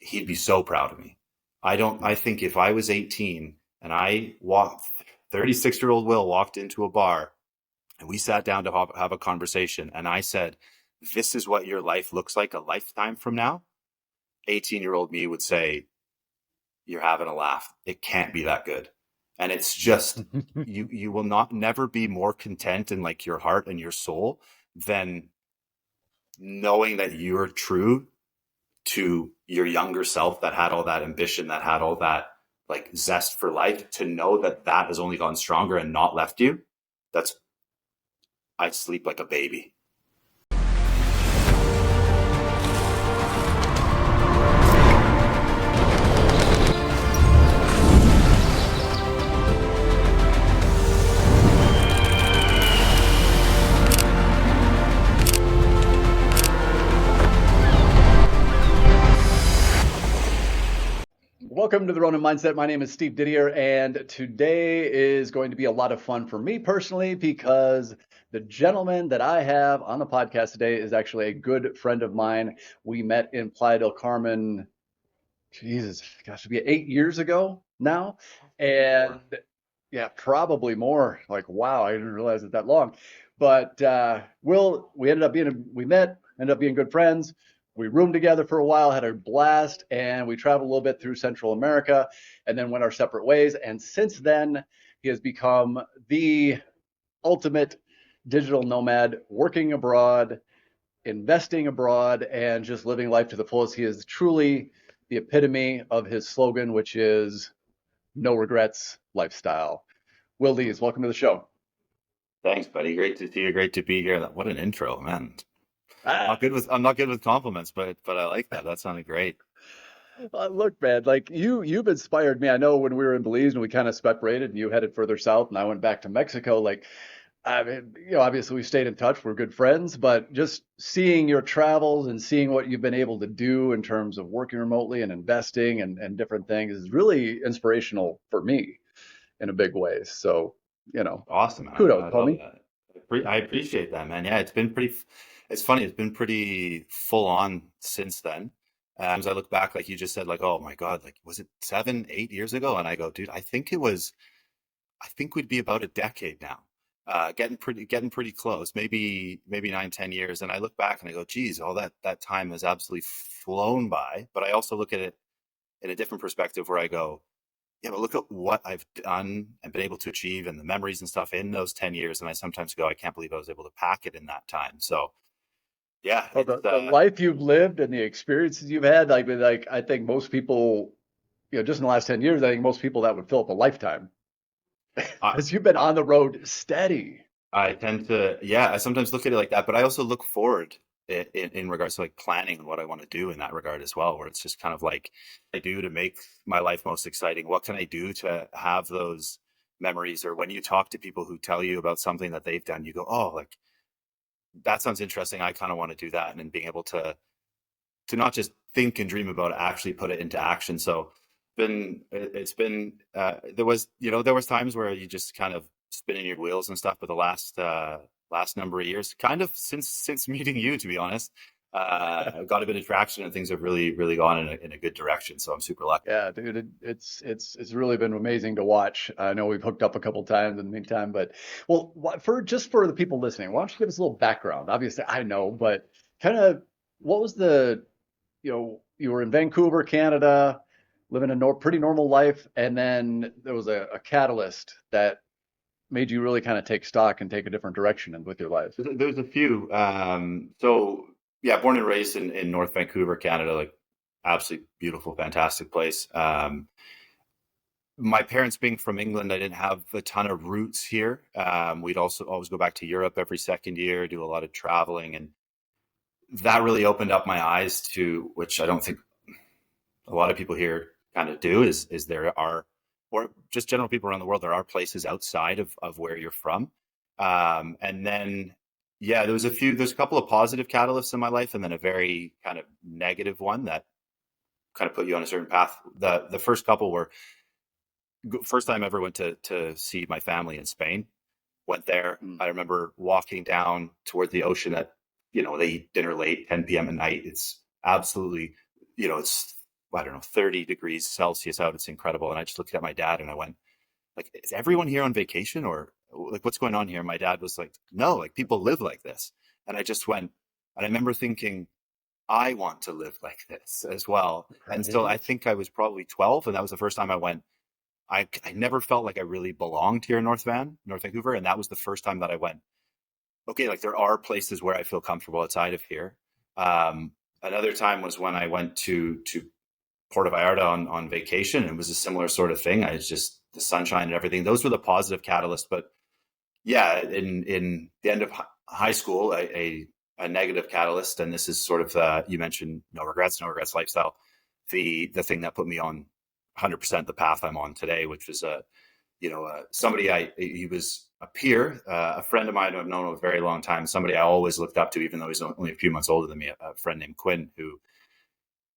he'd be so proud of me. I think if I was 18 and 36-year-old Will walked into a bar and we sat down to have a conversation and I said, this is what your life looks like a lifetime from now, 18-year-old me would say, you're having a laugh. It can't be that good. And it's just, you will never be more content in like your heart and your soul than knowing that you're true to your younger self that had all that ambition, that had all that like zest for life, to know that that has only gotten stronger and not left you. I sleep like a baby. Welcome to the Ronin Mindset. My name is Steve Didier, and today is going to be a lot of fun for me personally because the gentleman that I have on the podcast today is actually a good friend of mine. We met in Playa del Carmen, it'd be 8 years ago now. And yeah, probably more. Like, wow, I didn't realize it that long. But we met, ended up being good friends. We roomed together for a while, had a blast, and we traveled a little bit through Central America and then went our separate ways. And since then, he has become the ultimate digital nomad, working abroad, investing abroad, and just living life to the fullest. He is truly the epitome of his slogan, which is no regrets lifestyle. Will Lees, welcome to the show. Thanks, buddy. Great to see you. Great to be here. What an intro, man. Ah, I'm not good with compliments, but I like that. That sounded great. look, man, like you've inspired me. I know when we were in Belize and we kind of separated and you headed further south and I went back to Mexico, like, I mean, obviously we stayed in touch. We're good friends, but just seeing your travels and seeing what you've been able to do in terms of working remotely and investing and different things is really inspirational for me in a big way. So, Awesome, man. kudos, I love homie. that. I appreciate that, man. Yeah, it's funny. It's been pretty full on since then. As I look back, like you just said, like, oh my God, like, was it 7, 8 years ago? And I go, dude, I think we'd be about a decade now. Getting pretty close, maybe 9, 10 years. And I look back and I go, geez, all that time has absolutely flown by. But I also look at it in a different perspective where I go, yeah, but look at what I've done and been able to achieve and the memories and stuff in those 10 years. And I sometimes go, I can't believe I was able to pack it in that time. So yeah, Well, the life you've lived and the experiences you've had, like I think most people, just in the last 10 years, I think most people that would fill up a lifetime I, because you've been on the road steady. I tend to, yeah, I sometimes look at it like that, but I also look forward in regards to like planning and what I want to do in that regard as well, where it's just kind of like, I do to make my life most exciting. What can I do to have those memories? Or when you talk to people who tell you about something that they've done, you go, oh, like that sounds interesting. I kind of want to do that. And then being able to not just think and dream about it, actually put it into action. So it's been there was times where you just kind of spinning your wheels and stuff, but the last number of years, kind of since meeting you, to be honest, I've got a bit of traction and things have really gone in a good direction. So I'm super lucky. Yeah, dude, it's really been amazing to watch. I know we've hooked up a couple times in the meantime, but well, for the people listening, why don't you give us a little background? Obviously, I know, but kind of what was you were in Vancouver, Canada, living a pretty normal life, and then there was a catalyst that made you really kind of take stock and take a different direction with your life. There's a few. So yeah, born and raised in North Vancouver, Canada, like absolutely beautiful, fantastic place. My parents being from England, I didn't have a ton of roots here. We'd also always go back to Europe every second year, do a lot of traveling, and that really opened up my eyes to, which I don't think a lot of people here kind of do, is there are, or just general people around the world, there are places outside of where you're from. And then, yeah, there's a couple of positive catalysts in my life, and then a very kind of negative one that kind of put you on a certain path. The first couple were, first time I ever went to see my family in Spain. Went there. Mm. I remember walking down towards the ocean at, they eat dinner late, 10 p.m. at night. It's absolutely, it's I don't know, 30 degrees Celsius out. It's incredible. And I just looked at my dad and I went, like, is everyone here on vacation or like what's going on here? My dad was like, no, like people live like this. And I just went, and I remember thinking, I want to live like this as well. And so I Right. think I was probably 12, and that was the first time I went. I never felt like I really belonged here in North Vancouver. And that was the first time that I went, okay, like there are places where I feel comfortable outside of here. Um, Another time was when I went to Puerto Vallarta on vacation. It was a similar sort of thing. I was just the sunshine and everything. Those were the positive catalysts. But yeah, in the end of high school, a negative catalyst, and this is sort of you mentioned no regrets lifestyle. The thing that put me on 100% the path I'm on today, which was somebody he was a peer, a friend of mine who I've known a very long time, somebody I always looked up to, even though he's only a few months older than me, a friend named Quinn, who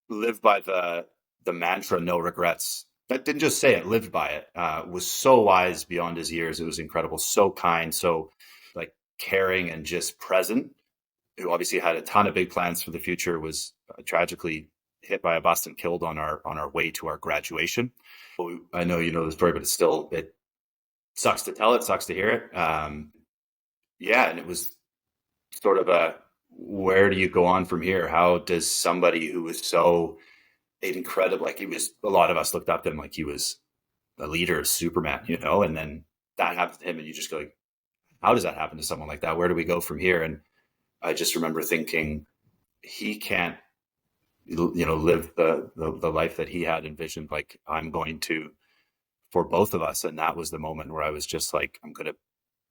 lived by the mantra "no regrets." That didn't just say it, lived by it. Was so wise beyond his years. It was incredible. So kind, so like caring and just present. Who obviously had a ton of big plans for the future. Was tragically hit by a bus and killed on our way to our graduation. I know you know the story, but it sucks to tell it, sucks to hear it. Yeah, and it was sort of a where do you go on from here? How does somebody who was so incredible, like he was, a lot of us looked up to him like he was a leader, Superman, and then that happened to him, and you just go like, how does that happen to someone like that? Where do we go from here? And I just remember thinking he can't, live the life that he had envisioned. Like I'm going to for both of us, and that was the moment where I was just like, I'm going to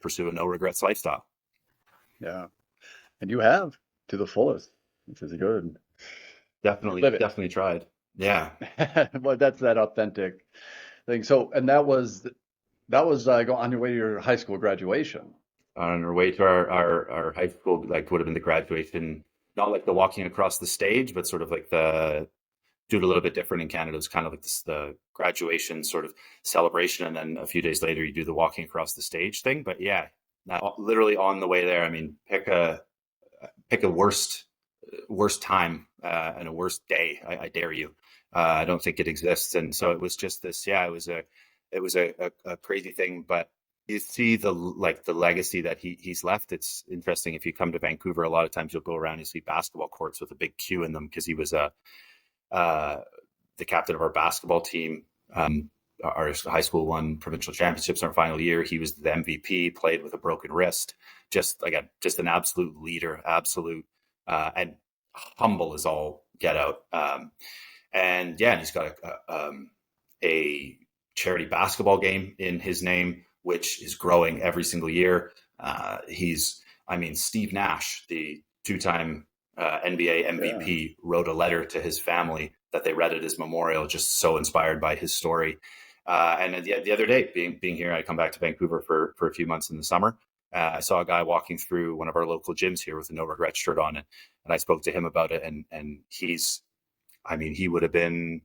pursue a no regrets lifestyle. Yeah. And you have to the fullest, which is good. You Definitely, live it. definitely tried. Yeah. Well, that's that authentic thing. So, and that was on your way to your high school graduation. On our way to our high school, like would have been the graduation, not like the walking across the stage, but sort of like do it a little bit different in Canada. It's kind of like this, the graduation sort of celebration. And then a few days later, you do the walking across the stage thing. But yeah, literally on the way there, I mean, pick a worst time and a worst day. I dare you. I don't think it exists. And so it was just this. Yeah, it was a crazy thing. But you see the legacy that he's left. It's interesting. If you come to Vancouver, a lot of times you'll go around and see basketball courts with a big Q in them because he was uh, the captain of our basketball team. Our high school won provincial championships in our final year. He was the MVP, played with a broken wrist. Just again, just an absolute leader, absolute and humble as all get out. And yeah, and he's got a charity basketball game in his name, which is growing every single year. I mean, Steve Nash, the two-time NBA Yeah. MVP, wrote a letter to his family that they read at his memorial, just so inspired by his story. And the other day, being here, I come back to Vancouver for a few months in the summer. I saw a guy walking through one of our local gyms here with a no regret shirt on it, and I spoke to him about it. And I mean, he would have been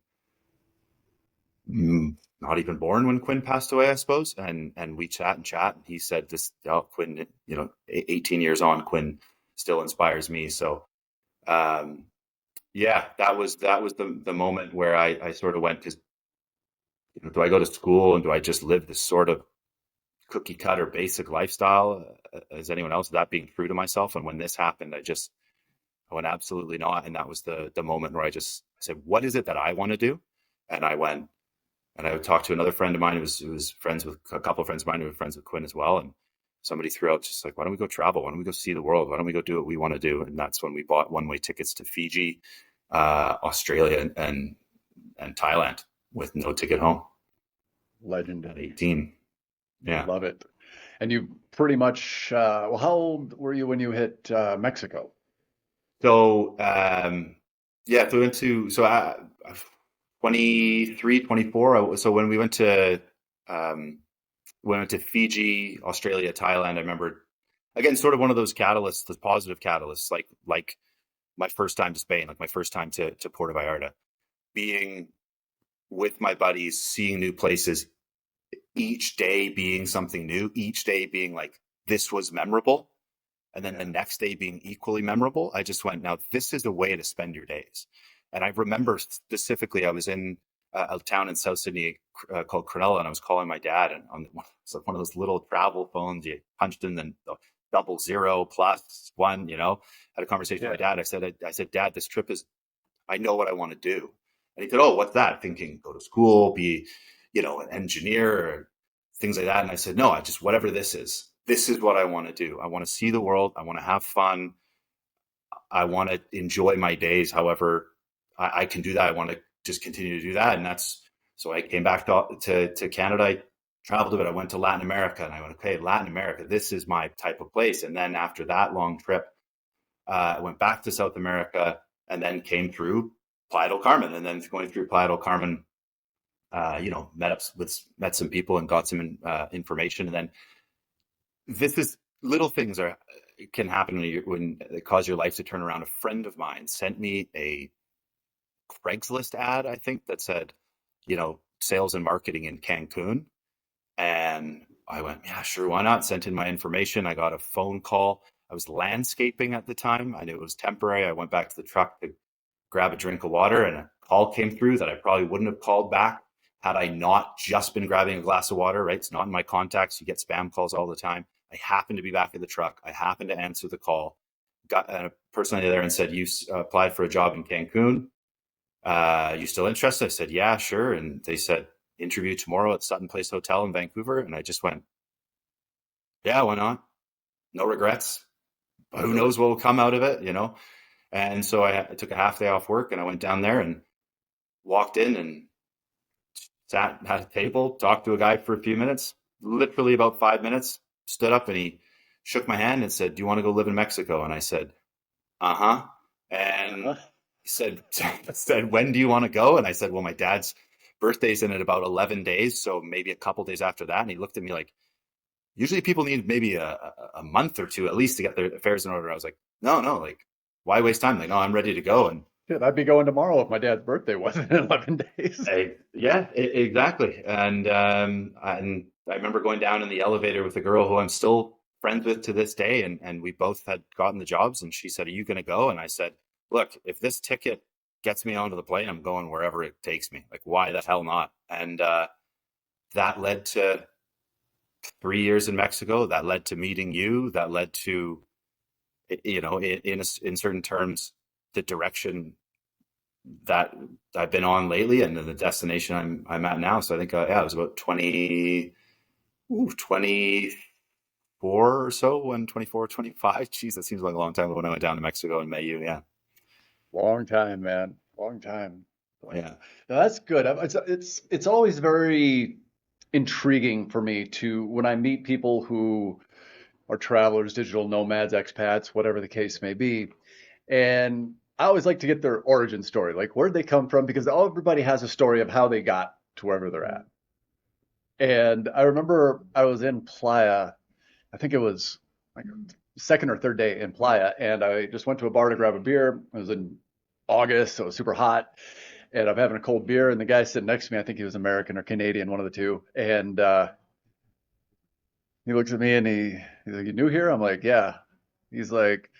not even born when Quinn passed away, I suppose. And we chat and chat, and he said, "This Quinn, 18 years on, Quinn still inspires me." So um, yeah, that was the moment where I sort of went, because do I go to school and do I just live this sort of cookie cutter basic lifestyle as anyone else, that being true to myself? And when this happened, I went absolutely not. And that was the moment where I said, what is it that I want to do? And I went, and I would talk to another friend of mine who was friends with a couple of friends of mine who were friends with Quinn as well. And somebody threw out just like, why don't we go travel? Why don't we go see the world? Why don't we go do what we want to do? And that's when we bought one-way tickets to Fiji, Australia, and Thailand with no ticket home at Legendary. 18. Yeah. Love it. And you pretty much, well, how old were you when you hit Mexico? So, yeah, so so I, 23, 24. So um, when we went to Fiji, Australia, Thailand, I remember again, sort of one of those catalysts, the positive catalysts, like my first time to Spain, like my first time to Puerto Vallarta, being with my buddies, seeing new places, each day being something new, each day being like, this was memorable. And then the Yeah. next day being equally memorable. I just went, now this is a way to spend your days. And I remember specifically, I was in a town in South Sydney called Cronulla, and I was calling my dad, and it's like one of those little travel phones you punched in the 00+1, had a conversation with Yeah. my dad. I said, Dad, this trip is, I know what I want to do. And he said, oh, what's that? Thinking go to school, be, an engineer or things like that. And I said, no, whatever this is what I want to do. I want to see the world. I want to have fun. I want to enjoy my days. However, I can do that. I want to just continue to do that. And so I came back to Canada. I traveled a bit. I went to Latin America and I went, okay, Latin America, this is my type of place. And then after that long trip, I went back to South America and then came through Playa del Carmen. And then going through Playa del Carmen, met some people and got some information. And then this is little things can happen when they cause your life to turn around. A friend of mine sent me a Craigslist ad, I think, that said, sales and marketing in Cancun. And I went, yeah, sure, why not? Sent in my information. I got a phone call. I was landscaping at the time. I knew it was temporary. I went back to the truck to grab a drink of water, and a call came through that I probably wouldn't have called back had I not just been grabbing a glass of water, right? It's not in my contacts. You get spam calls all the time. I happened to be back at the truck. I happened to answer the call. Got a person there and said, you applied for a job in Cancun. You still interested? I said, yeah, sure. And they said, interview tomorrow at Sutton Place Hotel in Vancouver. And I just went, yeah, why not? No regrets. Oh, Who really? knows what will come out of it? And so I took a half day off work and I went down there and walked in and sat at a table, talked to a guy for a few minutes, literally about 5 minutes, stood up and he shook my hand and said, do you want to go live in Mexico? And I said, uh-huh. And Uh-huh. he said, when do you want to go? And I said, well, my dad's birthday's in about 11 days. So maybe a couple days after that. And he looked at me like, usually people need maybe a month or two at least to get their affairs in order. I was like, no, like, why waste time? Like, no, I'm ready to go. And Shit, I'd be going tomorrow if my dad's birthday wasn't in 11 days. yeah, exactly. And I remember going down in the elevator with a girl who I'm still friends with to this day, and we both had gotten the jobs. And she said, "Are you going to go?" And I said, "Look, if this ticket gets me onto the plane, I'm going wherever it takes me. Like, why the hell not?" And that led to 3 years in Mexico. That led to meeting you. That led to, in certain terms, the direction that I've been on lately and the destination I'm at now. So I think yeah, it was about 24 or so when 24, 25. Geez, that seems like a long time ago when I went down to Mexico and met you. Yeah. Long time, man. Long time. Yeah. No, that's good. It's always very intriguing for me to when I meet people who are travelers, digital nomads, expats, whatever the case may be. And I always like to get their origin story, like where'd they come from? Because everybody has a story of how they got to wherever they're at. And I remember I was in Playa, I think it was like second or third day in Playa, and I just went to a bar to grab a beer. It was in August, so it was super hot, and I'm having a cold beer, and the guy sitting next to me, I think he was American or Canadian, one of the two, and he looks at me and he's like, "You new here?" I'm like, "Yeah." He's like,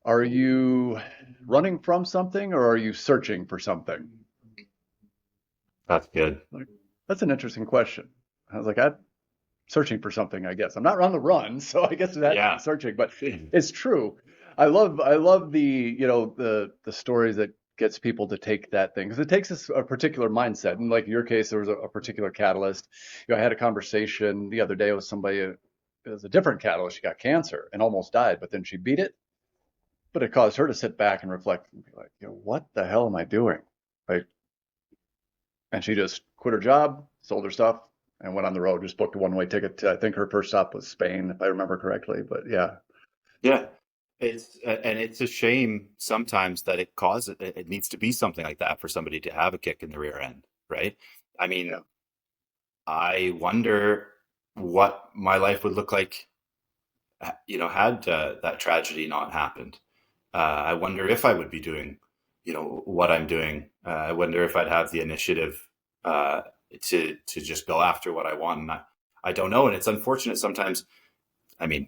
"Are you running from something or are you searching for something?" That's good. Like, that's an interesting question. I was like, I'm searching for something, I guess. I'm not on the run, so I guess that's Yeah. searching, but it's true. I love the stories that gets people to take that thing because it takes us a particular mindset. And like in your case, there was a particular catalyst. I had a conversation the other day with somebody. It was a different catalyst. She got cancer and almost died, but then she beat it. But it caused her to sit back and reflect and be like, what the hell am I doing? Like, and she just quit her job, sold her stuff, and went on the road. Just booked a one-way ticket to, I think her first stop was Spain, if I remember correctly. But yeah, Yeah. It's a shame sometimes that it needs to be something like that for somebody to have a kick in the rear end, right? I mean, yeah, I wonder what my life would look like, had that tragedy not happened. I wonder if I would be doing, what I'm doing. I wonder if I'd have the initiative uh, to just go after what I want. And I don't know. And it's unfortunate sometimes. I mean,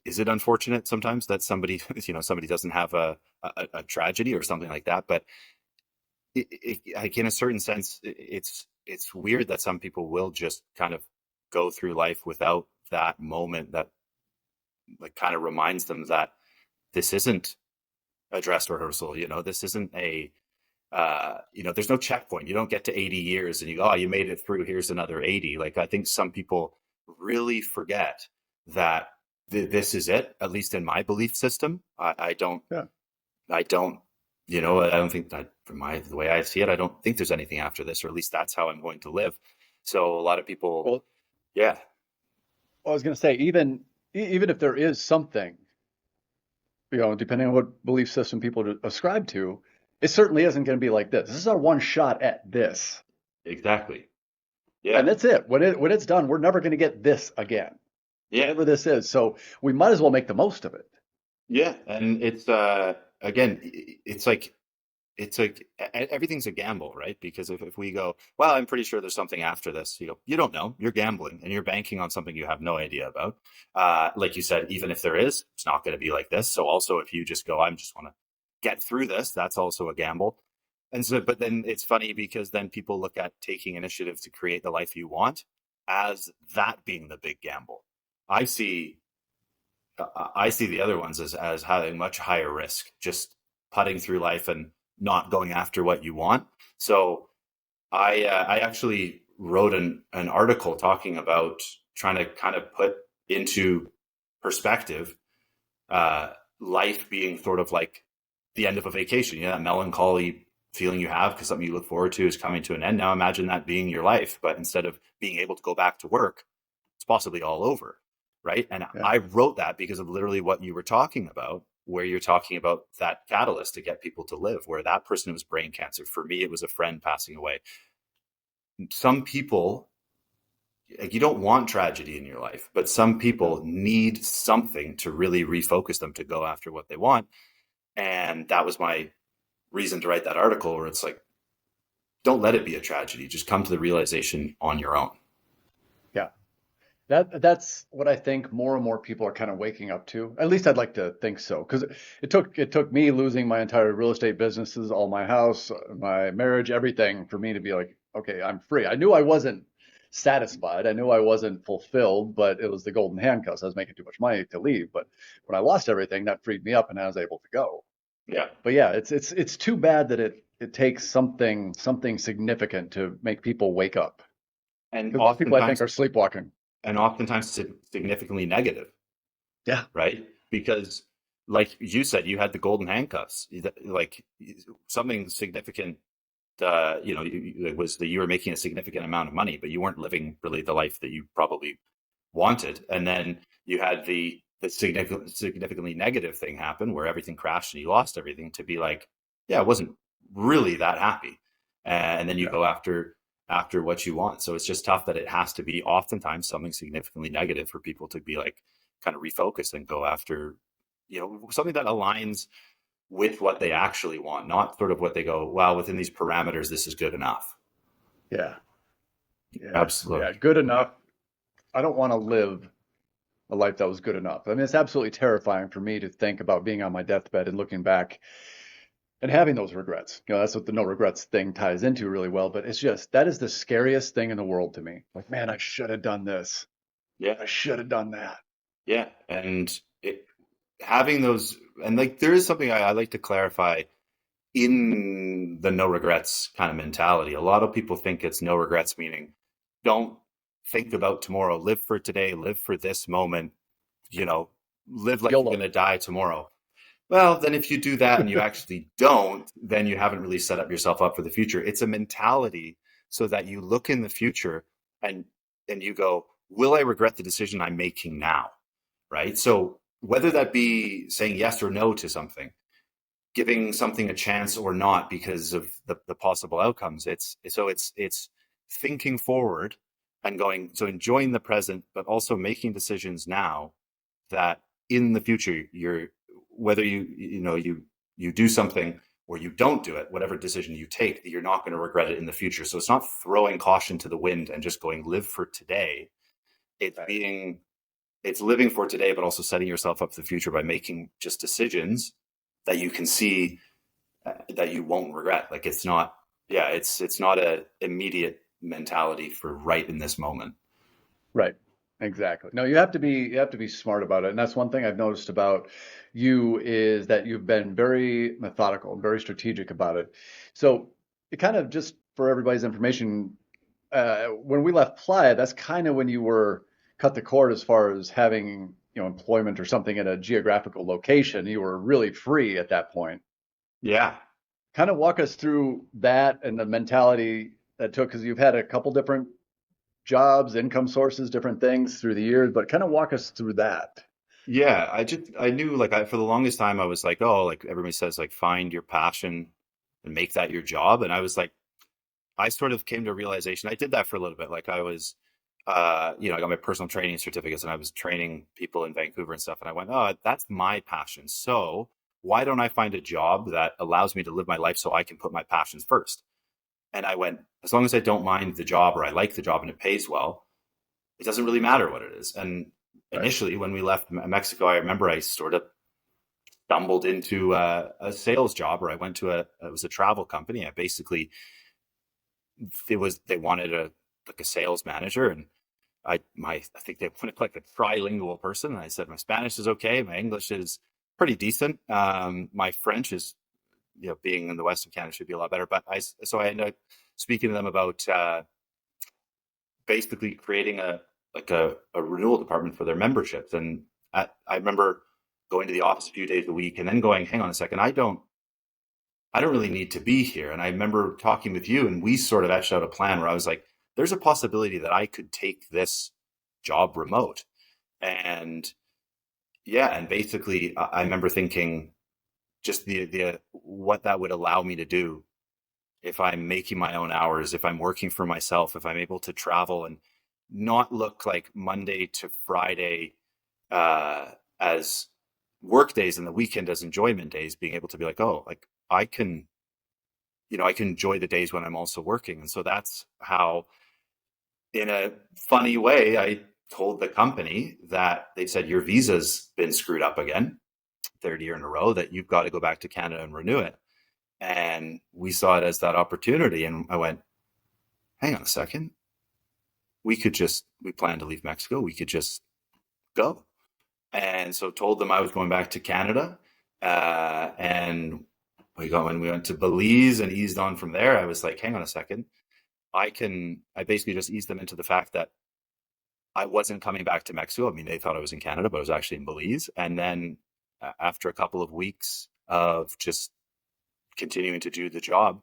is it unfortunate sometimes that somebody, somebody doesn't have a tragedy or something like that? But like in a certain sense, it's weird that some people will just kind of go through life without that moment that like kind of reminds them that this isn't a dress rehearsal. This isn't a there's no checkpoint. You don't get to 80 years and you go, oh, you made it through. Here's another 80. Like I think some people really forget that this is it. At least in my belief system, Yeah. I don't, I don't think that the way I see it, I don't think there's anything after this, or at least that's how I'm going to live. So a lot of people, Well, yeah, I was going to say, even if there is something, depending on what belief system people ascribe to, it certainly isn't going to be like this. This is our one shot at this, exactly. and Yeah. that's it. When it's done, we're never going to get this again, Yeah. whatever this is. So we might as well make the most of it. Yeah. And it's, again, it's like everything's a gamble, right? Because if we go, well, I'm pretty sure there's something after this, you don't know. You're gambling and you're banking on something you have no idea about. Like you said, even if there is, it's not going to be like this. So also, if you just go, I just want to get through this, that's also a gamble. And so, but then it's funny because then people look at taking initiative to create the life you want as that being the big gamble. I see I see the other ones as having much higher risk, just putting through life and not going after what you want. So I actually wrote an article talking about trying to kind of put into perspective uh, life being sort of like the end of a vacation. That melancholy feeling you have because something you look forward to is coming to an end. Now imagine that being your life, but instead of being able to go back to work, it's possibly all over, right? And Yeah. I wrote that because of literally what you were talking about, where you're talking about that catalyst to get people to live, where that person was brain cancer. For me, it was a friend passing away. Some people, like, you don't want tragedy in your life, but some people No. need something to really refocus them to go after what they want. And that was my reason to write that article, where it's like, don't let it be a tragedy. Just come to the realization on your own. Yeah. That's what I think more and more people are kind of waking up to. At least I'd like to think so, because it took me losing my entire real estate businesses, all my house, my marriage, everything for me to be like, okay, I'm free. I knew I wasn't satisfied. I knew I wasn't fulfilled, but it was the golden handcuffs. I was making too much money to leave. But when I lost everything, that freed me up and I was able to go. Yeah. But yeah, it's too bad that it takes something significant to make people wake up. And Because most people I think oftentimes, are sleepwalking. significantly negative, Yeah. right? Because, like you said, you had the golden handcuffs. Like something significant, it was that you were making a significant amount of money, but you weren't living really the life that you probably wanted. And then you had the significantly negative thing happen where everything crashed and you lost everything. To be like, yeah, I wasn't really that happy. And then you Yeah. go after what you want. So it's just tough that it has to be oftentimes something significantly negative for people to be like kind of refocus and go after, something that aligns with what they actually want, not sort of what they go, well, within these parameters, this is good enough. Yeah. Yeah. Yeah. Absolutely. Good enough. I don't want to live a life that was good enough. I mean, it's absolutely terrifying for me to think about being on my deathbed and looking back and having those regrets. That's what the no regrets thing ties into really well. But it's just that is the scariest thing in the world to me. Like, man, I should have done this. Yeah. I should have done that. Yeah. And having those, and like, there is something I like to clarify in the no regrets kind of mentality. A lot of people think it's no regrets, meaning don't think about tomorrow, live for today, live for this moment, you know, live like you're going YOLO. to die tomorrow. Well, then if you do that and you actually don't, then you haven't really set up yourself up for the future. It's a mentality so that you look in the future and you go, will I regret the decision I'm making now? Right? So whether that be saying yes or no to something, giving something a chance or not because of the possible outcomes, it's thinking forward and going, so enjoying the present, but also making decisions now that in the future you're, whether you do something or you don't do it, whatever decision you take, that you're not going to regret it in the future. So it's not throwing caution to the wind and just going live for today. It's Right. being, it's living for today, but also setting yourself up for the future by making just decisions that you can see that you won't regret. Like, it's not Yeah, it's not a immediate mentality for right in this moment. Right. Exactly. No, you have to be smart about it. And that's one thing I've noticed about you is that you've been very methodical and very strategic about it. So it kind of just for everybody's information, when we left Playa, that's kind of when you were cut the cord as far as having, employment or something at a geographical location. You were really free at that point. Yeah. Kind of walk us through that and the mentality that took, because you've had a couple different jobs, income sources, different things through the years, but kind of walk us through that. Yeah, I knew like for the longest time I was like, oh, like everybody says like find your passion and make that your job. And I was like, I sort of came to a realization. I did that for a little bit. Like I was I got my personal training certificates and I was training people in Vancouver and stuff. And I went, oh, that's my passion. So why don't I find a job that allows me to live my life so I can put my passions first? And I went, as long as I don't mind the job or I like the job and it pays well, it doesn't really matter what it is. And Right. initially, when we left Mexico, I remember I sort of stumbled into a sales job, or I went to it was a travel company. I basically they wanted a like a sales manager, and I think they wanted like a trilingual person. And I said my Spanish is okay, my English is pretty decent. My French is being in the West of Canada should be a lot better. But I ended up speaking to them about basically creating a renewal department for their memberships. And I remember going to the office a few days a week and then going, hang on a second, I don't really need to be here. And I remember talking with you and we sort of etched out a plan where I was like, there's a possibility that I could take this job remote. And yeah, and basically I remember thinking just the what that would allow me to do if I'm making my own hours, if I'm working for myself, if I'm able to travel and not look like Monday to Friday uh, as work days and the weekend as enjoyment days, being able to be like, oh, like I can enjoy the days when I'm also working. And so that's how, in a funny way, I told the company that they said, your visa's been screwed up again, third year in a row, that you've got to go back to Canada and renew it. And we saw it as that opportunity. And I went, hang on a second. We planned to leave Mexico. We could just go. And so told them I was going back to Canada. And when we went to Belize and eased on from there, I was like, hang on a second. I basically just eased them into the fact that I wasn't coming back to Mexico. I mean, they thought I was in Canada, but I was actually in Belize. And then after a couple of weeks of just continuing to do the job,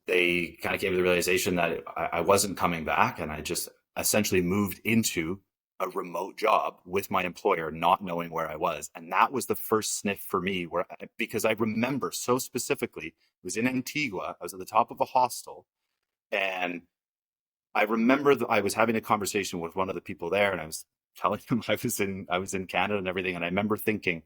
they kind of came to the realization that I wasn't coming back, and I just essentially moved into a remote job with my employer, not knowing where I was. And that was the first sniff for me, because I remember so specifically, it was in Antigua. I was at the top of a hostel, and I remember that I was having a conversation with one of the people there, and I was telling him I was in Canada and everything, and I remember thinking,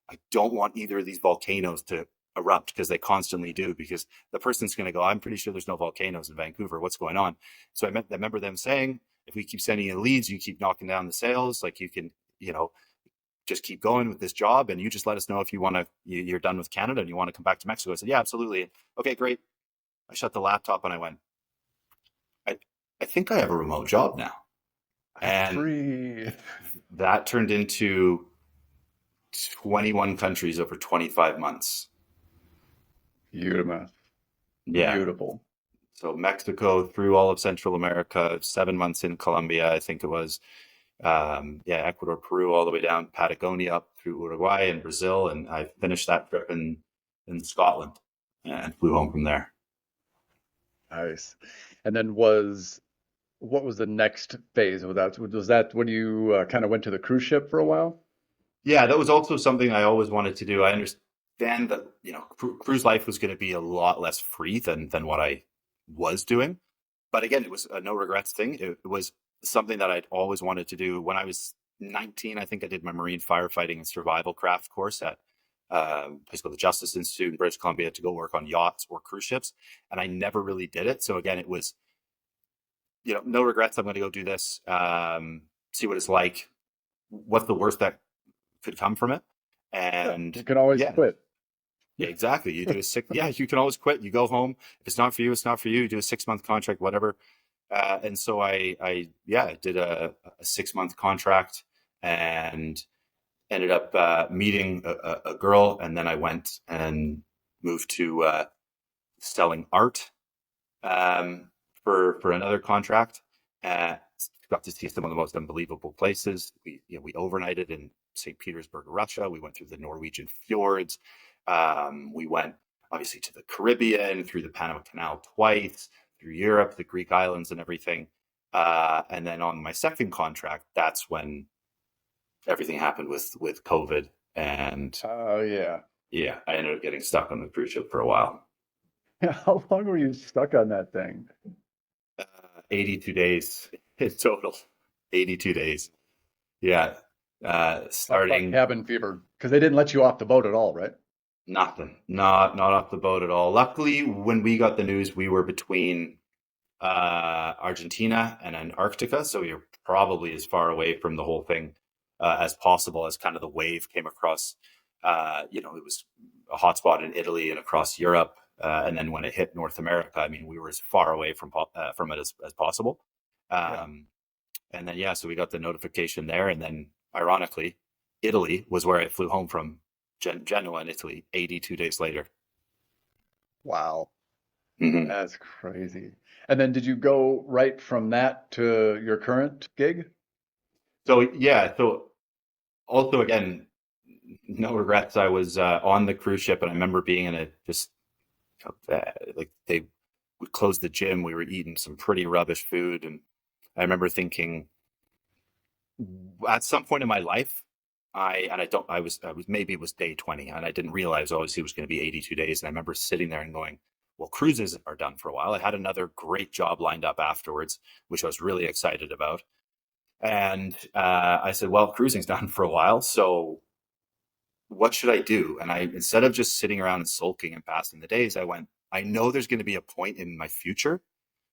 I don't want either of these volcanoes to erupt because they constantly do. Because the person's going to go, I'm pretty sure there's no volcanoes in Vancouver. What's going on? So I remember them saying, if we keep sending you leads, you keep knocking down the sales, like you can, just keep going with this job, and you just let us know if you're done with Canada and you want to come back to Mexico. I said, yeah, absolutely. Okay, great. I shut the laptop and I went, I, I think I have a remote job now. I'm And free. that turned into 21 countries over 25 months. Beautiful. Yeah. Beautiful. So Mexico through all of Central America, 7 months in Colombia, I think it was. Yeah, Ecuador, Peru, all the way down Patagonia up through Uruguay and Brazil, and I finished that trip in Scotland and flew home from there. Nice. And then what was the next phase of that? Was that when you kind of went to the cruise ship for a while? Yeah, that was also something I always wanted to do. I understand that cruise life was going to be a lot less free than what I was doing, but again, it was a no regrets thing. It was something that I'd always wanted to do. When I was 19, I think I did my marine firefighting and survival craft course at a place called the Justice Institute in British Columbia to go work on yachts or cruise ships, and I never really did it. So again, it was no regrets. I'm going to go do this, see what it's like. What's the worst that could come from it? Yeah, And you can always yeah, quit. Yeah, exactly. You do a six. Yeah, you can always quit. You go home. If it's not for you, it's not for you. You do a 6 month contract, whatever. And so I did a 6 month contract and ended up meeting a girl, and then I went and moved to selling art um, for another contract. Uh, Got to see some of the most unbelievable places. We overnighted in St. Petersburg, Russia. We went through the Norwegian fjords. We went obviously to the Caribbean, through the Panama Canal twice, through Europe, the Greek islands, and everything. And then on my second contract, that's when everything happened with COVID, and Oh, yeah. yeah, I ended up getting stuck on the cruise ship for a while. How long were you stuck on that thing? 82 days in total. 82 days. Yeah. Talk about Starting cabin fever, because they didn't let you off the boat at all, right? nothing. Not off the boat at all. Luckily, when we got the news, we were between Argentina and Antarctica, so we were probably as far away from the whole thing as possible as kind of the wave came across. It was a hotspot in Italy and across Europe. And then when it hit North America, I mean, we were as far away from it as possible. Yeah. Um, And then, yeah, so we got the notification there. And then, ironically, Italy was where I flew home from, Genoa in Italy, 82 days later. Wow. Hmm. That's crazy. And then did you go right from that to your current gig? So, yeah, so also, again, no regrets. I was on the cruise ship, and I remember being in a just like they would close the gym. We were eating some pretty rubbish food. And I remember thinking, at some point in my life, I was maybe it was day 20, and I didn't realize obviously it was going to be 82 days. And I remember sitting there and going, well, cruises are done for a while. I had another great job lined up afterwards, which I was really excited about. And I said, well, cruising's done for a while, so what should I do? And I, instead of just sitting around and sulking and passing the days, I went, I know there's going to be a point in my future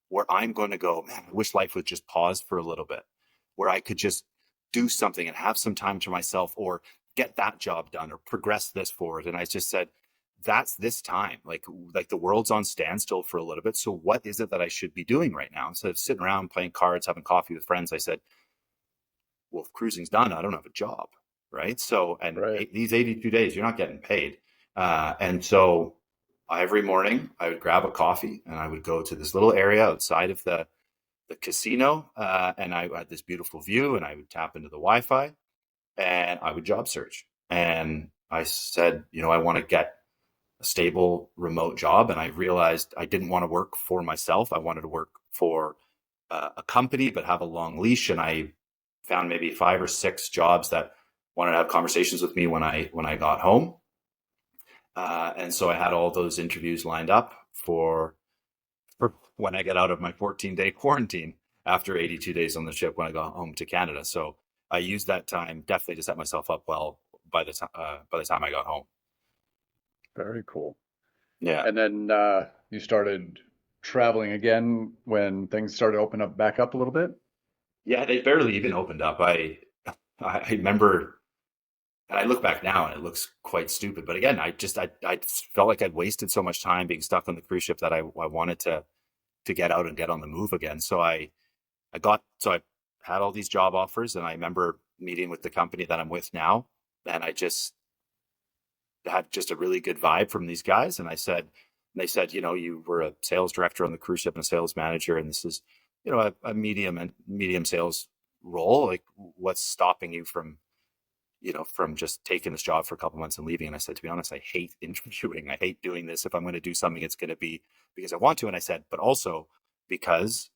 where I'm going to go, man, I wish life would just pause for a little bit, where I could just do something and have some time to myself, or get that job done, or progress this forward. And I just said, that's this time. Like the world's on standstill for a little bit. So what is it that I should be doing right now? Instead of sitting around playing cards, having coffee with friends, I said, well, if cruising's done, I don't have a job. Right. So, and Right. these 82 days, you're not getting paid. And so every morning I would grab a coffee and I would go to this little area outside of the casino, and I had this beautiful view, and I would tap into the Wi-Fi, and I would job search. And I said, I want to get a stable remote job, and I realized I didn't want to work for myself. I wanted to work for a company, but have a long leash. And I found maybe 5 or 6 jobs that wanted to have conversations with me when I got home. And so I had all those interviews lined up for when I get out of my 14-day quarantine after 82 days on the ship when I got home to Canada. So I used that time definitely to set myself up well by the time I got home. Very cool. Yeah, And then you started traveling again when things started opening up back up a little bit? yeah, they barely even opened up. I remember, and I look back now and it looks quite stupid. But again, I felt like I'd wasted so much time being stuck on the cruise ship that I wanted to get out and get on the move again. So I had all these job offers, and I remember meeting with the company that I'm with now, and I just had just a really good vibe from these guys. And they said, you were a sales director on the cruise ship and a sales manager, and this is, a medium sales role. Like, what's stopping you from just taking this job for a couple months and leaving? And I said, to be honest, I hate interviewing. I hate doing this. If I'm going to do something, it's going to be because I want to. And I said, but also because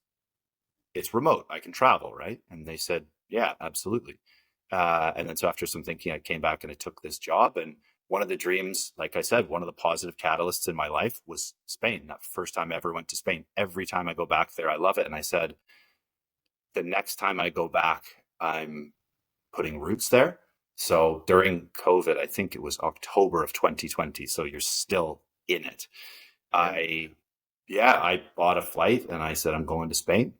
it's remote. I can travel, right? And they said, yeah, absolutely. And then so after some thinking, I came back and I took this job. And one of the dreams, like I said, one of the positive catalysts in my life was Spain. That first time I ever went to Spain. Every time I go back there, I love it. And I said, the next time I go back, I'm putting roots there. So during COVID, I think it was October of 2020. So you're still in it. Yeah. I, yeah, I bought a flight and I said, I'm going to Spain.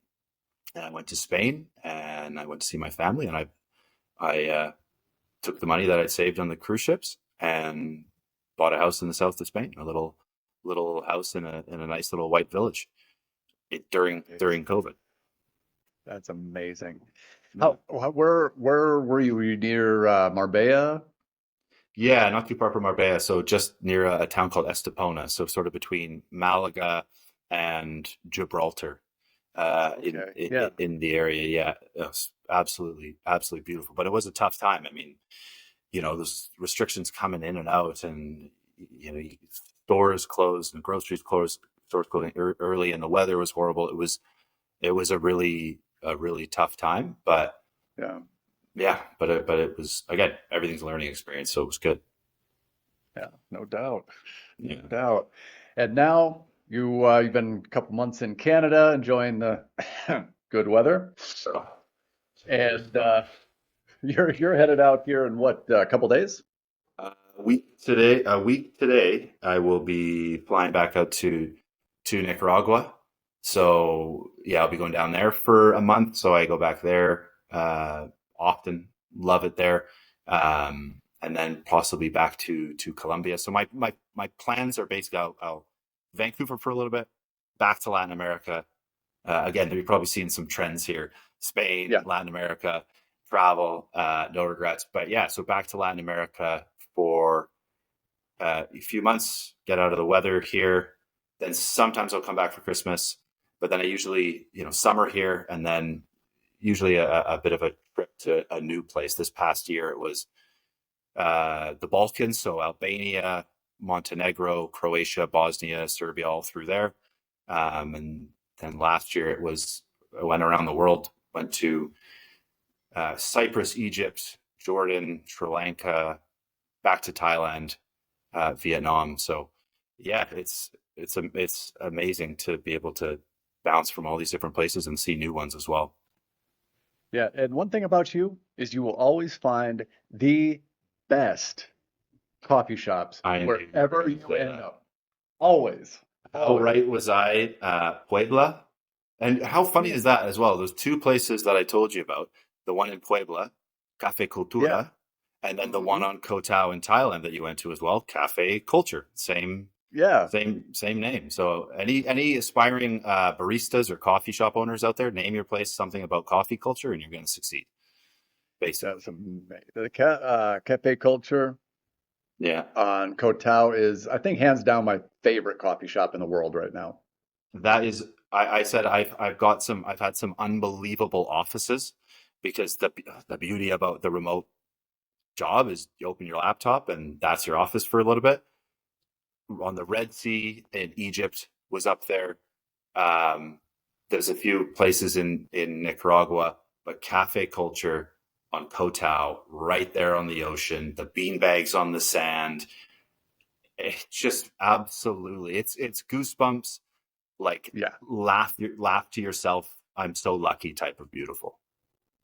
And I went to Spain and I went to see my family, and I took the money that I'd saved on the cruise ships and bought a house in the south of Spain, a little house in a nice little white village during COVID. That's amazing. Yeah. Where were you? Were you near Marbella? Yeah, not too far from Marbella, so just near a town called Estepona, so sort of between Malaga and Gibraltar, Okay. Yeah. in the area. Yeah, it was absolutely beautiful. But it was a tough time. I mean, there's restrictions coming in and out, and stores closed and groceries closed, stores closing early, and the weather was horrible. It was a really tough time, but Yeah. yeah, but it was, again, everything's a learning experience, so it was good. Yeah. No doubt. No Yeah. doubt. And now you've been a couple months in Canada enjoying the good weather, So and you're headed out here in what, a couple days? a week today, I will be flying back out to Nicaragua. So yeah, I'll be going down there for a month. So I go back there often, love it there, and then possibly back to Colombia. So my plans are basically I'll Vancouver for a little bit, back to Latin America. Again, you're probably seeing some trends here: Spain, Yeah. Latin America, travel, no regrets. But yeah, so back to Latin America for a few months, get out of the weather here. Then sometimes I'll come back for Christmas, but then I usually, summer here, and then usually a bit of a trip to a new place. This past year, it was the Balkans, so Albania, Montenegro, Croatia, Bosnia, Serbia, all through there. And then last year I went around the world, went to Cyprus, Egypt, Jordan, Sri Lanka, back to Thailand, Vietnam. So yeah, it's amazing to be able to bounce from all these different places and see new ones as well. Yeah. And one thing about you is you will always find the best coffee shops I knew you were wherever going to you say end that. up. Always. How Always. right was I? Puebla. And how funny Yeah. is that as well? Those two places that I told you about, the one in Puebla, Cafe Yeah. Cultura, and then the one Hmm. on Koh Tao in Thailand that you went to as well, Cafe Culture. Same Yeah. same name. So any aspiring baristas or coffee shop owners out there, name your place something about coffee culture and you're going to succeed, basically. That's amazing. The cafe culture Yeah. on Koh Tao is, I think, hands down my favorite coffee shop in the world right now. That is, I said I've had some unbelievable offices because the beauty about the remote job is you open your laptop and that's your office for a little bit. On the Red Sea in Egypt was up there. Um, there's a few places in Nicaragua, but cafe culture on Koh Tao, right there on the ocean, the bean bags on the sand. It's just absolutely, it's goosebumps, like Yeah. laugh to yourself. I'm so lucky type of beautiful.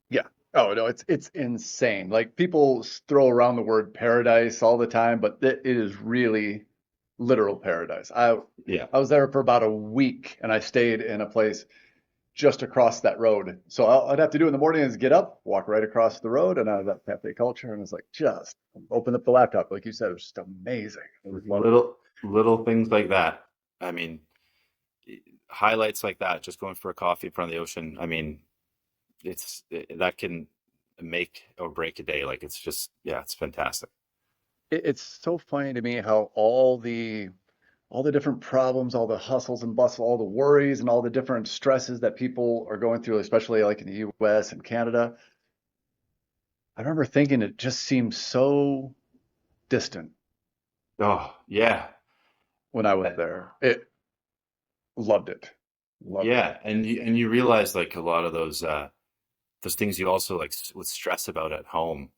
Yeah. Oh no, it's insane. Like people throw around the word paradise all the time, but it is really literal paradise. Yeah. I was there for about a week and I stayed in a place just across that road. So all I'd have to do in the morning is get up, walk right across the road, and I was at Cafe Culture, and it's like just open up the laptop, like you said, it was just amazing. I just loved it. Little things like that. I mean, highlights like that, just going for a coffee in front of the ocean. I mean, that can make or break a day. Like it's just, yeah, it's fantastic. It's so funny to me how all the different problems, all the hustles and bustle, all the worries and all the different stresses that people are going through, especially like in the US and Canada. I remember thinking it just seemed so distant Oh, yeah. when I was Uh, there. It loved it. Loved it. Yeah, and you realize like a lot of those things you also like would stress about at home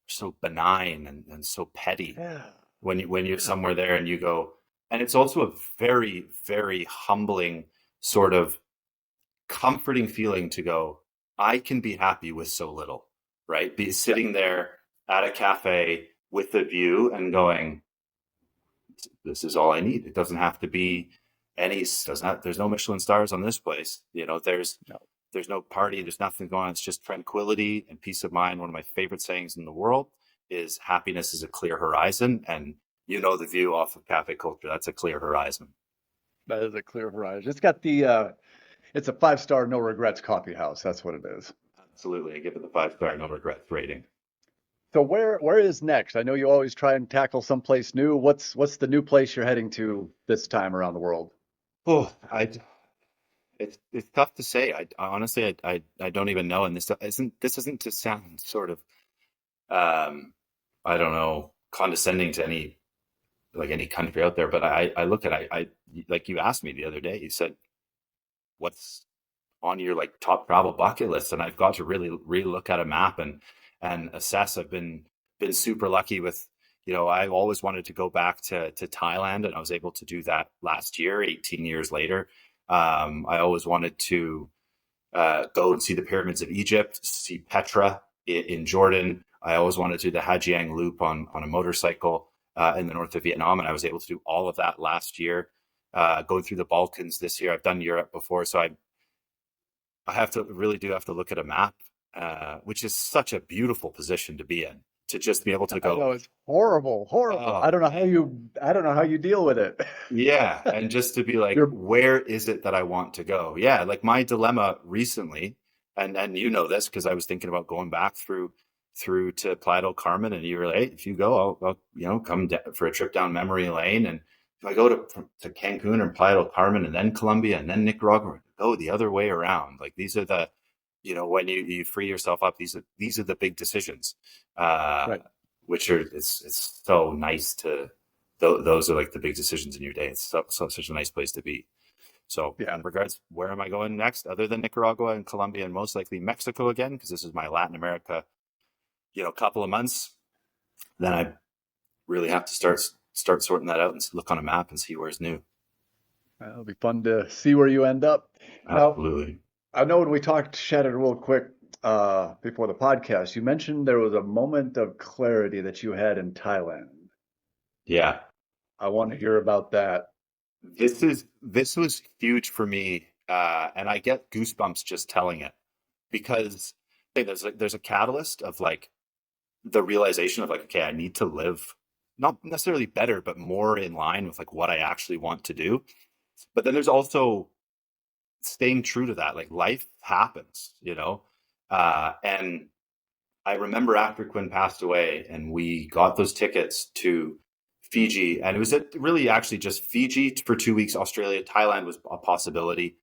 are so benign and so petty Yeah. when you're Yeah. somewhere there and you go, and it's also a very, very humbling, sort of comforting feeling to go, I can be happy with so little, right? Be Yeah. sitting there at a cafe with a view and going, this is all I need. It doesn't have to be does not, there's no Michelin stars on this place. No. There's no party, there's nothing going on. It's just tranquility and peace of mind. One of my favorite sayings in the world is happiness is a clear horizon. And the view off of Cafe Culture. That's a clear horizon. That is a clear horizon. It's got it's a 5-star no regrets coffee house. That's what it is. Absolutely. I give it the 5-star no regrets rating. So where is next? I know you always try and tackle someplace new. What's the new place you're heading to this time around the world? Oh, it's tough to say. I honestly, I don't even know. And this isn't to sound sort of, I don't know, condescending to any country out there, but I look at, like you asked me the other day, you said, what's on your like top travel bucket list? And I've got to really look at a map and assess. I've been super lucky with, I always wanted to go back to Thailand, and I was able to do that last year, 18 years later. I always wanted to go and see the pyramids of Egypt, see Petra in Jordan. I always wanted to do the Hajiang Loop on a motorcycle in the north of Vietnam, and I was able to do all of that last year. Going through the Balkans this year, I've done Europe before, so I have to look at a map, which is such a beautiful position to be in, to just be able to I go, know it's horrible, horrible. oh, I don't know how you deal with it. yeah, and just to be like, You're where is it that I want to go? Yeah, like my dilemma recently, and you know this because I was thinking about going back through to Playa del Carmen, and you were like, hey, if you go, I'll come for a trip down memory lane, and if I go to Cancun and Playa del Carmen, and then Colombia, and then Nicaragua, go the other way around. Like these are the, when you free yourself up, these are the big decisions, uh, right. which are it's so nice to those are like the big decisions in your day. It's such a nice place to be. So Yeah. in regards, where am I going next other than Nicaragua and Colombia and most likely Mexico again? Because this is my Latin America, couple of months. Then I really have to start sorting that out and look on a map and see where's new. It'll be fun to see where you end up. Now, Absolutely. I know when we chatted real quick before the podcast, you mentioned there was a moment of clarity that you had in Thailand. Yeah. I want to hear about that. This was huge for me. And I get goosebumps just telling it because hey, there's a catalyst of like the realization of like, okay, I need to live not necessarily better, but more in line with like what I actually want to do. But then there's also staying true to that. Like life happens, and I remember after Quinn passed away and we got those tickets to Fiji, and it was really actually just Fiji for 2 weeks. Australia, Thailand was a possibility.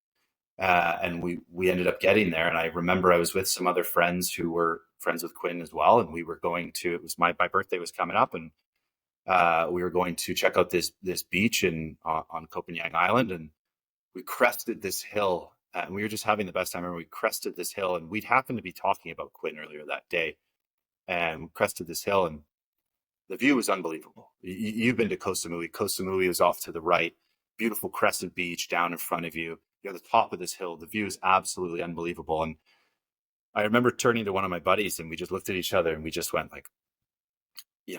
And we ended up getting there. And I remember I was with some other friends who were friends with Quinn as well. And we were going to, it was my birthday was coming up, and we were going to check out this beach on Copenhagen Island. And we crested this hill, and we were just having the best time. I remember we crested this hill, and we'd happened to be talking about Quinn earlier that day, and we crested this hill, and the view was unbelievable. You've been to Koh Samui. Koh Samui is off to the right, beautiful crescent beach down in front of you. You're at the top of this hill. The view is absolutely unbelievable. And I remember turning to one of my buddies, and we just looked at each other and we just went like,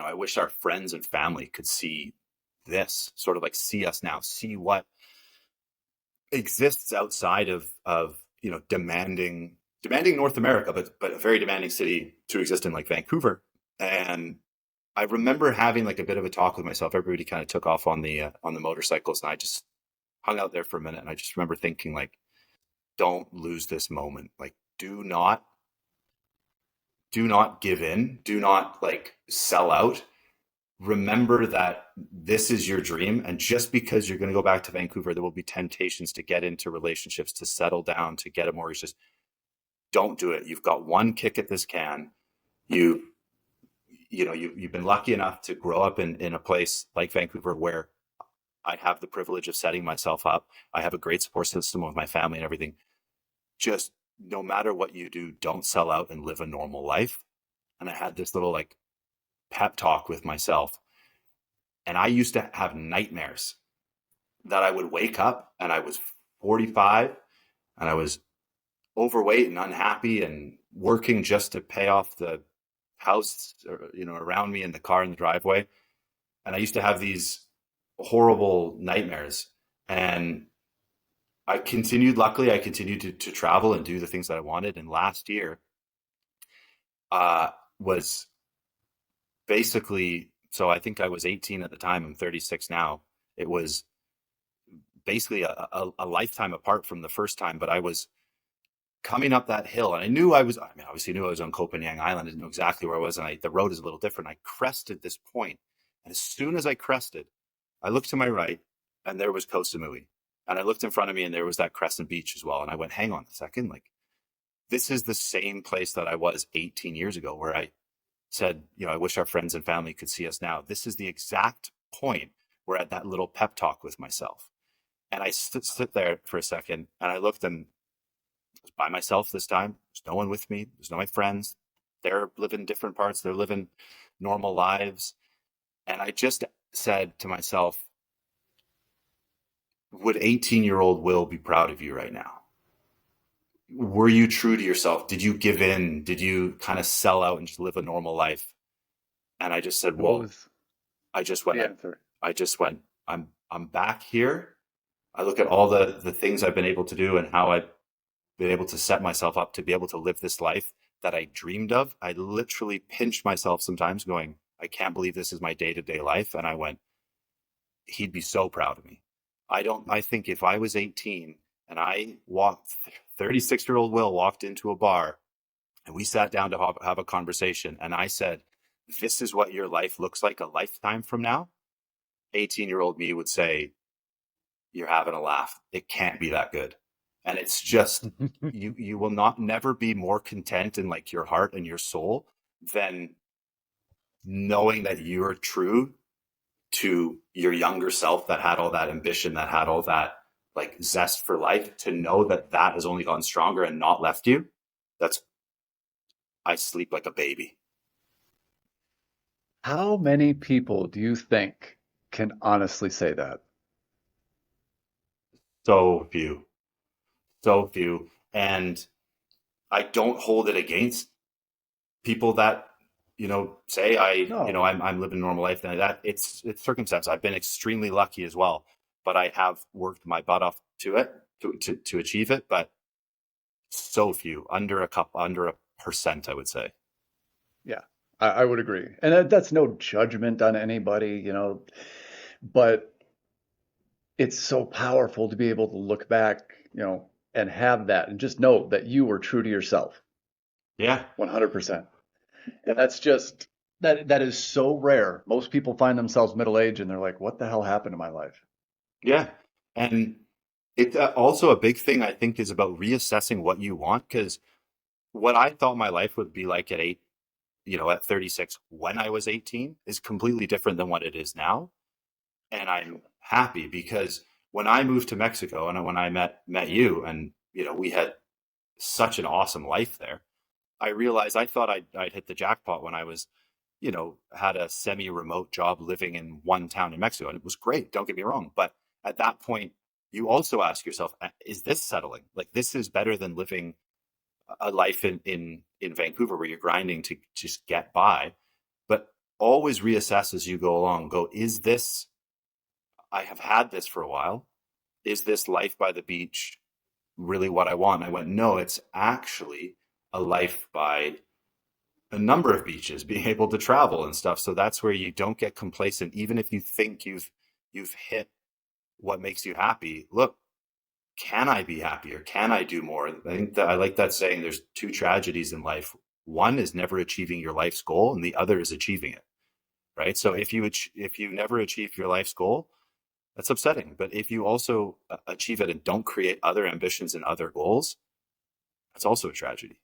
I wish our friends and family could see this, sort of like see us now, see what exists outside of demanding North America, but a very demanding city to exist in, like Vancouver. And I remember having like a bit of a talk with myself. Everybody kind of took off on the motorcycles, and I just hung out there for a minute. And I just remember thinking like, don't lose this moment. Like, do not give in. Do not like sell out. Remember that this is your dream, and just because you're going to go back to Vancouver, there will be temptations to get into relationships, to settle down, to get a mortgage. Just don't do it. You've got one kick at this can. You you've been lucky enough to grow up in a place like Vancouver where I have the privilege of setting myself up. I have a great support system with my family and everything. Just no matter what you do, don't sell out and live a normal life. And I had this little like pep talk with myself. And I used to have nightmares that I would wake up and I was 45 and I was overweight and unhappy and working just to pay off the house, around me in the car in the driveway. And I used to have these horrible nightmares. And luckily, I continued to travel and do the things that I wanted. And last year was basically So I think I was 18 at the time. I'm 36 now. It was basically a lifetime apart from the first time, but I was coming up that hill and I knew I mean, obviously knew I was on Copenhagen Island. I didn't know exactly where I was. And the road is a little different. I crested this point, and as soon as I crested, I looked to my right and there was Koh Samui. And I looked in front of me and there was that Crescent Beach as well. And I went, hang on a second. Like, this is the same place that I was 18 years ago where I said, I wish our friends and family could see us now. This is the exact point where I had that little pep talk with myself. And I sit there for a second and I looked, and I was by myself this time. There's no one with me. There's no my friends. They're living different parts. They're living normal lives. And I just said to myself, would 18-year-old Will be proud of you right now? Were you true to yourself? Did you give in? Did you kind of sell out and just live a normal life? And I just said, What whoa. was I just went, the answer? I just went, I'm back here. I look at all the things I've been able to do and how I've been able to set myself up to be able to live this life that I dreamed of. I literally pinch myself sometimes going, I can't believe this is my day-to-day life. And I went, he'd be so proud of me. I think if I was 18 and I walked, 36-year-old Will walked into a bar and we sat down to have a conversation and I said, this is what your life looks like a lifetime from now, 18-year-old me would say, you're having a laugh. It can't be that good. And it's just, you will not never be more content in like your heart and your soul than knowing that you're true to your younger self that had all that ambition, that had all that like zest for life, to know that that has only gotten stronger and not left you. That's, I sleep like a baby. How many people do you think can honestly say that? So few, so few. And I don't hold it against people that say No. I'm living a normal life. And that it's circumstance. I've been extremely lucky as well, but I have worked my butt off to it to achieve it. But so few, under a percent, I would say. Yeah, I would agree. And that's no judgment on anybody, but it's so powerful to be able to look back, and have that and just know that you were true to yourself Yeah, 100%. And that's just that is so rare. Most people find themselves middle-aged and they're like, what the hell happened to my life? yeah, and it's also a big thing I think is about reassessing what you want, because what I thought my life would be like at 36 when I was 18 is completely different than what it is now. And I'm happy because when I moved to Mexico and when I met you, and we had such an awesome life there, I realized I thought I'd hit the jackpot when I was, had a semi-remote job living in one town in Mexico, and it was great. Don't get me wrong, but at that point, you also ask yourself, is this settling? Like, this is better than living a life in Vancouver where you're grinding to just get by. But always reassess as you go along. Go, is this? I have had this for a while. Is this life by the beach really what I want? And I went, no, it's actually a life by a number of beaches, being able to travel and stuff. So that's where you don't get complacent, even if you think you've hit what makes you happy. Look, can I be happier? Can I do more? I think that I like that saying. There's two tragedies in life. One is never achieving your life's goal, and the other is achieving it. Right. So Right. if you never achieve your life's goal, that's upsetting. But if you also achieve it and don't create other ambitions and other goals, that's also a tragedy.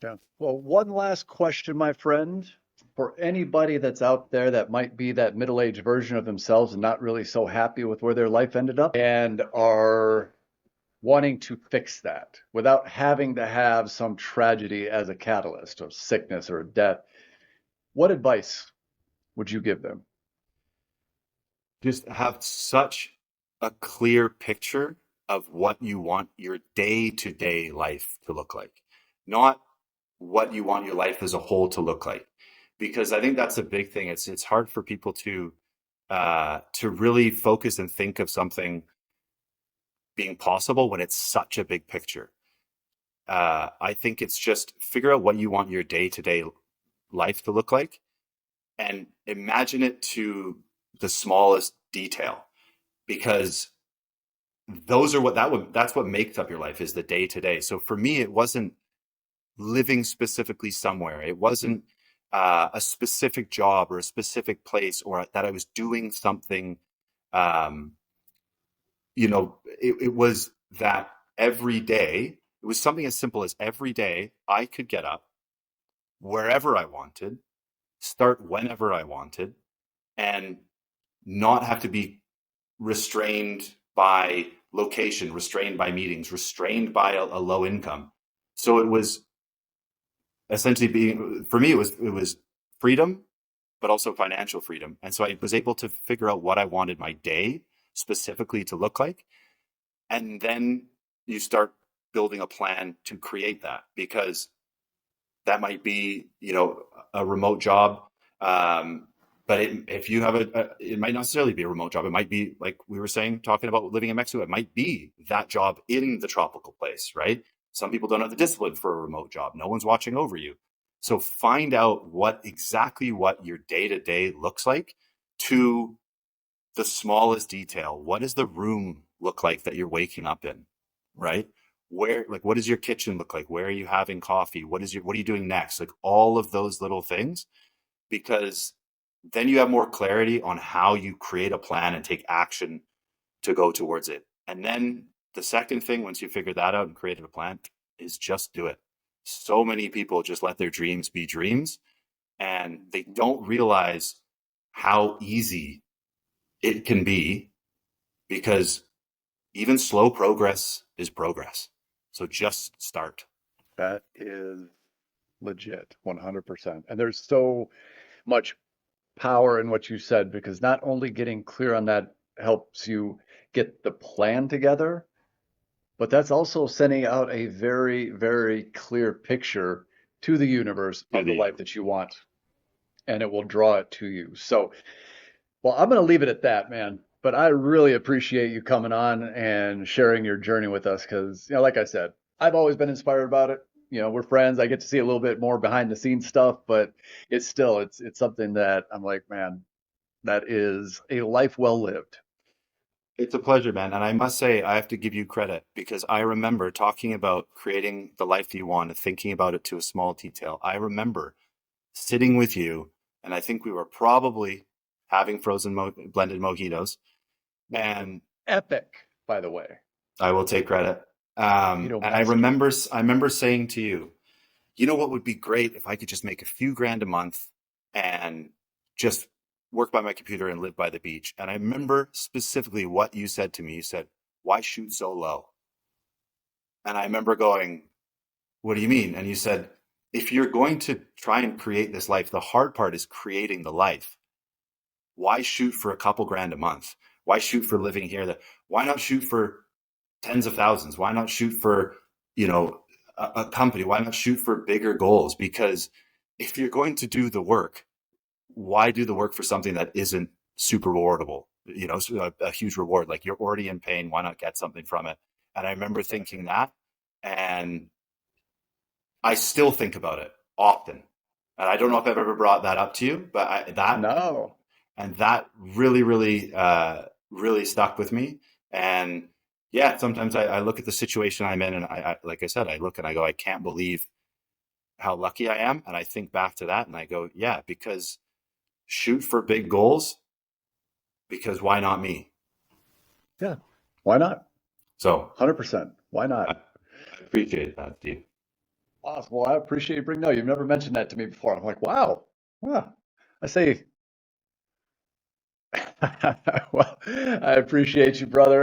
Yeah. Well, one last question, my friend. For anybody that's out there that might be that middle-aged version of themselves and not really so happy with where their life ended up and are wanting to fix that without having to have some tragedy as a catalyst of sickness or death, what advice would you give them? Just have such a clear picture of what you want your day to day life to look like, not what you want your life as a whole to look like. Because I think that's a big thing. It's hard for people to really focus and think of something being possible when it's such a big picture. I think it's just figure out what you want your day to day life to look like, and imagine it to the smallest detail, because that's what makes up your life, is the day to day. So for me, it wasn't living specifically somewhere. It wasn't a specific job or a specific place, or that I was doing something. Um, it was that every day, it was something as simple as every day I could get up wherever I wanted, start whenever I wanted, and not have to be restrained by location, restrained by meetings, restrained by a low income. So it was essentially being, for me, it was freedom, but also financial freedom. And so I was able to figure out what I wanted my day specifically to look like. And then you start building a plan to create that, because that might be, a remote job. Um, but if you have it might not necessarily be a remote job. It might be, like we were saying, talking about living in Mexico. It might be that job in the tropical place, right? Some people don't have the discipline for a remote job. No one's watching over you. So find out exactly what your day to day looks like, to the smallest detail. What does the room look like that you're waking up in, right? What does your kitchen look like? Where are you having coffee? What are you doing next? Like all of those little things, because then you have more clarity on how you create a plan and take action to go towards it. And then the second thing, once you figure that out and created a plan, is just do it. So many people just let their dreams be dreams, and they don't realize how easy it can be, because even slow progress is progress. So just start. That is legit, 100%. And there's so much power in what you said, because not only getting clear on that helps you get the plan together, but that's also sending out a very, very clear picture to the universe To of the the life that you want, and it will draw it to you. So, well, I'm going to leave it at that, man. But I really appreciate you coming on and sharing your journey with us, because, like I said, I've always been inspired about it. We're friends. I get to see a little bit more behind the scenes stuff, but it's something that I'm like, man, that is a life well lived. It's a pleasure, man. And I must say, I have to give you credit, because I remember talking about creating the life you want and thinking about it to a small detail. I remember sitting with you, and I think we were probably having blended mojitos. And Epic, by the way. I will take credit. Mojito And master. I remember saying to you, you know what would be great if I could just make a few grand a month and just work by my computer and live by the beach. And I remember specifically what you said to me. You said, why shoot so low? And I remember going, what do you mean? And you said, if you're going to try and create this life, the hard part is creating the life. Why shoot for a couple grand a month? Why shoot for living here? Why not shoot for tens of thousands? Why not shoot for, you know, a company? Why not shoot for bigger goals? Because if you're going to do the work, why do the work for something that isn't super rewardable? A huge reward. Like, you're already in pain. Why not get something from it? And I remember thinking that, and I still think about it often. And I don't know if I've ever brought that up to you, but No. that really, really, really stuck with me. And yeah, sometimes I look at the situation I'm in, and like I said, I look and I go, I can't believe how lucky I am. And I think back to that and I go, yeah, because shoot for big goals, because why not me? Yeah. Why not? So 100%. Why I, not? I appreciate that, Steve. Awesome. Well, I appreciate you bringing. No, you've never mentioned that to me before. I'm like, wow. Wow. I say, well, I appreciate you, brother.